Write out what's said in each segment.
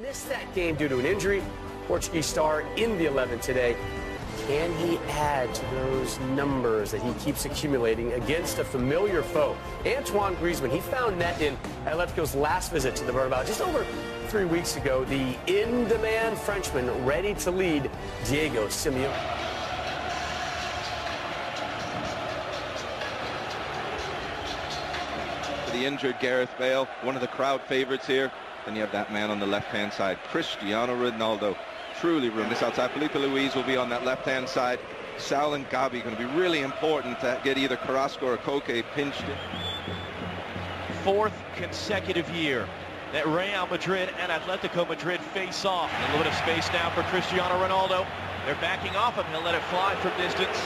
Missed that game due to an injury. Portuguese star in the 11 today. Can he add to those numbers that he keeps accumulating against a familiar foe? Antoine Griezmann, he found net in Atletico's last visit to the Bernabeu just over 3 weeks ago. The in-demand Frenchman ready to lead Diego Simeone. The injured Gareth Bale, one of the crowd favorites here. Then you have that man on the left-hand side, Cristiano Ronaldo. Truly room this outside. Felipe Luis will be on that left-hand side. Sal and Gabi going to be really important to get either Carrasco or Koke pinched in. Fourth consecutive year that Real Madrid and Atletico Madrid face off. A little bit of space now for Cristiano Ronaldo. They're backing off him. He'll let it fly from distance.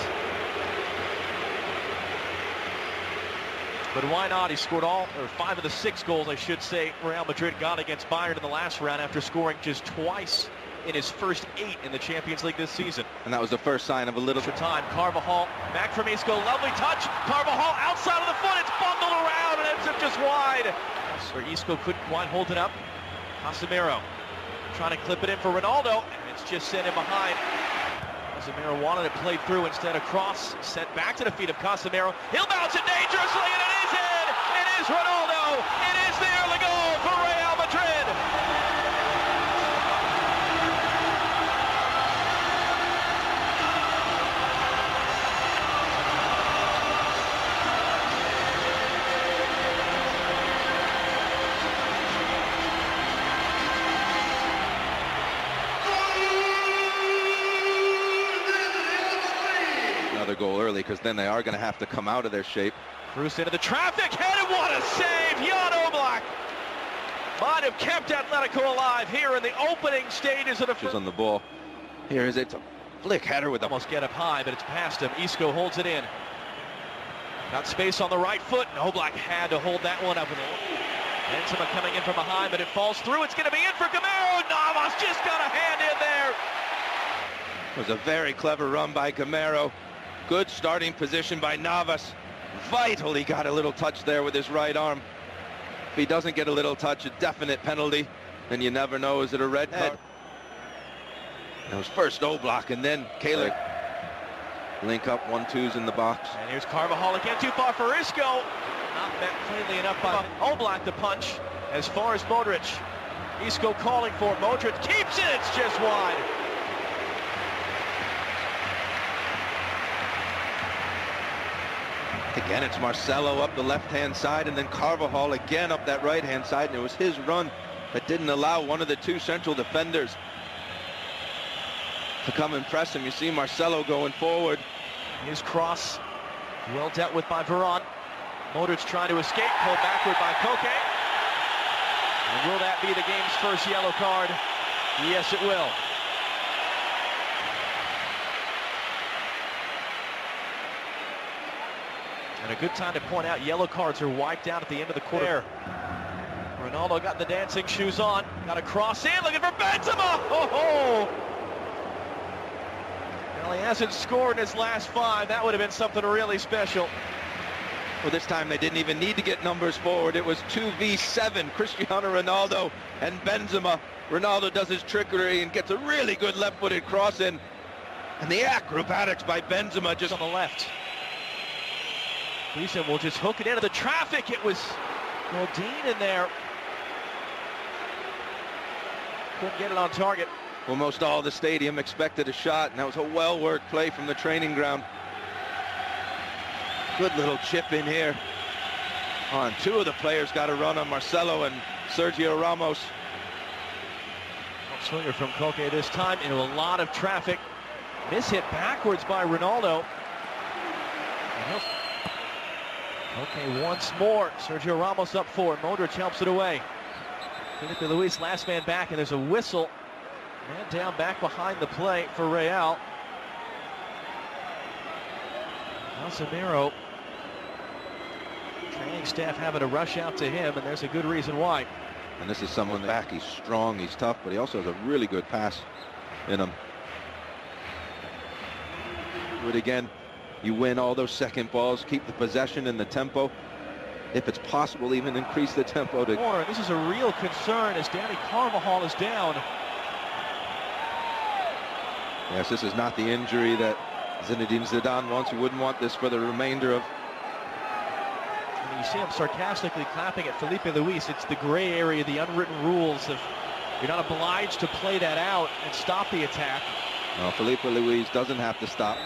But why not? He scored 5 of the 6 goals, I should say, Real Madrid got against Bayern in the last round after scoring just twice in his first 8 in the Champions League this season. And that was the first sign of a little time. Carvajal back from Isco, lovely touch. Carvajal outside of the foot, it's bundled around and ends up just wide. So Isco couldn't quite hold it up. Casemiro trying to clip it in for Ronaldo, and it's just sent him behind. Casemiro wanted it played through, instead a cross sent back to the feet of Casemiro. He'll bounce it dangerously, and it is in! It is Ronaldo! It is the early goal for Real Madrid! goal early, because then they are going to have to come out of their shape. Cruz into the traffic, headed, what a save! Jan Oblak might have kept Atletico alive here in the opening stages of the first. On the ball. Here is it. Flick header with the... Almost get up high, but it's past him. Isco holds it in. Got space on the right foot, and Oblak had to hold that one up. Benzema coming in from behind, but it falls through. It's going to be in for Gamero. Navas just got a hand in there. It was a very clever run by Gamero. Good starting position by Navas. Vital, he got a little touch there with his right arm. If he doesn't get a little touch, a definite penalty. Then you never know, is it a red card? It was first Oblak and then Kaler. Link up, 1-2s in the box. And here's Carvajal again, too far for Isco. Not met cleanly enough by Oblak to punch as far as Modric. Isco calling for it. Modric keeps it, it's just wide. Again, it's Marcelo up the left-hand side, and then Carvajal again up that right-hand side, and it was his run that didn't allow one of the 2 central defenders to come and press him. You see Marcelo going forward. His cross, well dealt with by Varane. Modric trying to escape, pulled backward by Koke. And will that be the game's first yellow card? Yes, it will. And a good time to point out, yellow cards are wiped out at the end of the quarter. Ronaldo got the dancing shoes on, got a cross in, looking for Benzema! Oh! Well, he hasn't scored in his last 5. That would have been something really special. Well, this time they didn't even need to get numbers forward. It was 2v7, Cristiano Ronaldo and Benzema. Ronaldo does his trickery and gets a really good left-footed cross in. And the acrobatics by Benzema just on the left. Cristiano will just hook it into the traffic. It was Godin in there. Couldn't get it on target. Well, most all the stadium expected a shot, and that was a well-worked play from the training ground. Good little chip in here. On 2 of the players got a run on Marcelo and Sergio Ramos. Swinger from Koke this time into a lot of traffic. Miss hit backwards by Ronaldo. Okay, once more. Sergio Ramos up forward. Modric helps it away. Felipe Luis, last man back, and there's a whistle. Man down back behind the play for Real. Casemiro. Training staff having to rush out to him, and there's a good reason why. And this is someone back. He's strong, he's tough, but he also has a really good pass in him. Do it again. You win all those second balls, keep the possession and the tempo. if it's possible, even increase the tempo. This is a real concern as Danny Carvajal is down. Yes, this is not the injury that Zinedine Zidane wants. You wouldn't want this for the remainder of... You see him sarcastically clapping at Felipe Luis. It's the gray area, the unwritten rules of you're not obliged to play that out and stop the attack. No, Felipe Luis doesn't have to stop.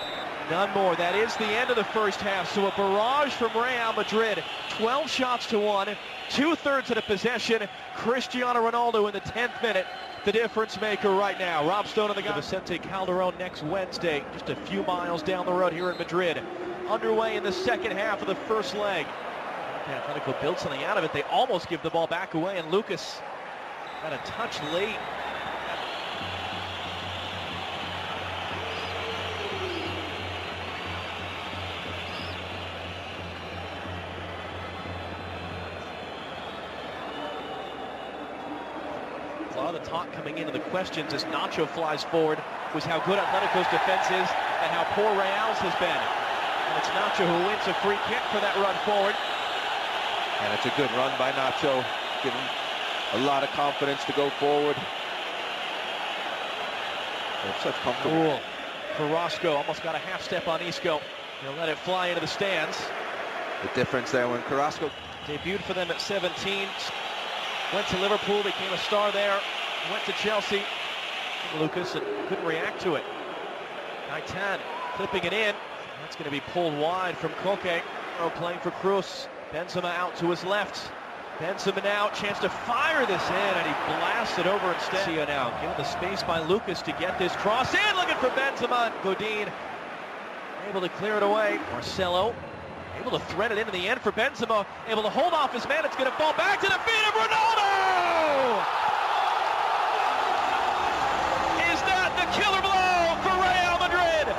None more. That is the end of the first half. So a barrage from Real Madrid. 12 shots to 1. 2/3 of the possession. Cristiano Ronaldo in the 10th minute. The difference maker right now. Rob Stone and the guy. Vicente Calderon next Wednesday. Just a few miles down the road here in Madrid. Underway in the second half of the first leg. Atletico built something out of it. They almost give the ball back away, and Lucas got a touch late. A lot of the talk coming into the questions as Nacho flies forward was how good Atletico's defense is and how poor Real's has been. And it's Nacho who wins a free kick for that run forward. And it's a good run by Nacho, giving a lot of confidence to go forward. It's such comfortable. Carrasco almost got a half step on Isco. He'll let it fly into the stands. The difference there when Carrasco debuted for them at 17. Went to Liverpool, became a star there. Went to Chelsea. Lucas couldn't react to it. Gaetan clipping it in. That's going to be pulled wide from Koke. Playing for Cruz. Benzema out to his left. Benzema now, chance to fire this in, and he blasts it over instead. See now, given the space by Lucas to get this cross in, looking for Benzema, and Godin able to clear it away. Marcelo able to thread it into the end for Benzema, able to hold off his man. It's going to fall back to the feet of Ronaldo! Is that the killer blow for Real Madrid?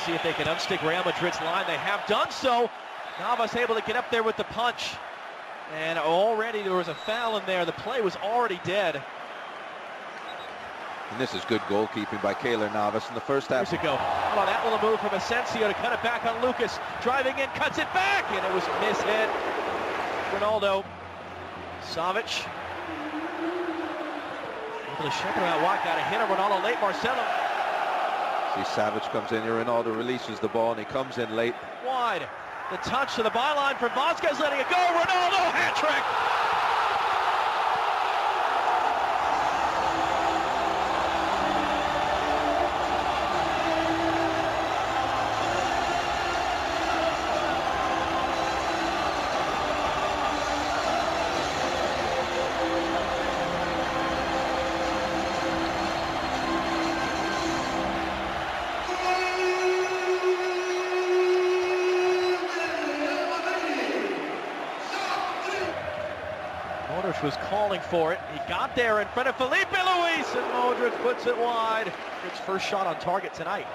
See if they can unstick Real Madrid's line. They have done so. Navas able to get up there with the punch. And already there was a foul in there. The play was already dead. And this is good goalkeeping by Keylor Navas in the first half. Years ago. Oh, that will move from Asensio to cut it back on Lucas. Driving in, cuts it back, and it was mishit. Ronaldo. Savic. Able to shepherd out wide. Got a hit on Ronaldo late. Marcelo. See, Savic comes in here, Ronaldo releases the ball, and he comes in late. Wide. The touch to the byline from Vasquez, letting it go. Ronaldo, hat trick! Modric was calling for it. He got there in front of Felipe Luis, and Modric puts it wide. His first shot on target tonight.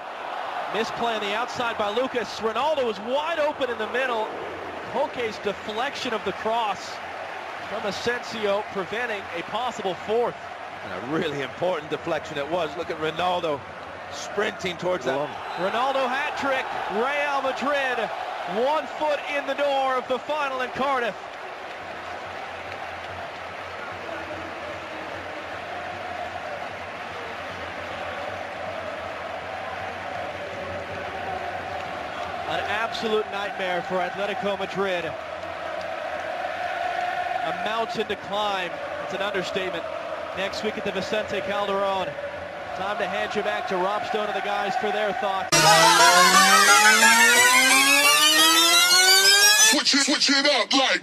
Misplay on the outside by Lucas. Ronaldo was wide open in the middle. Koke's deflection of the cross from Asensio, preventing a possible fourth. And a really important deflection it was. Look at Ronaldo sprinting towards that. Ronaldo hat trick. Real Madrid 1 foot in the door of the final in Cardiff. An absolute nightmare for Atletico Madrid. A mountain to climb. It's an understatement. Next week at the Vicente Calderon. Time to hand you back to Rob Stone and the guys for their thoughts. Switch it up like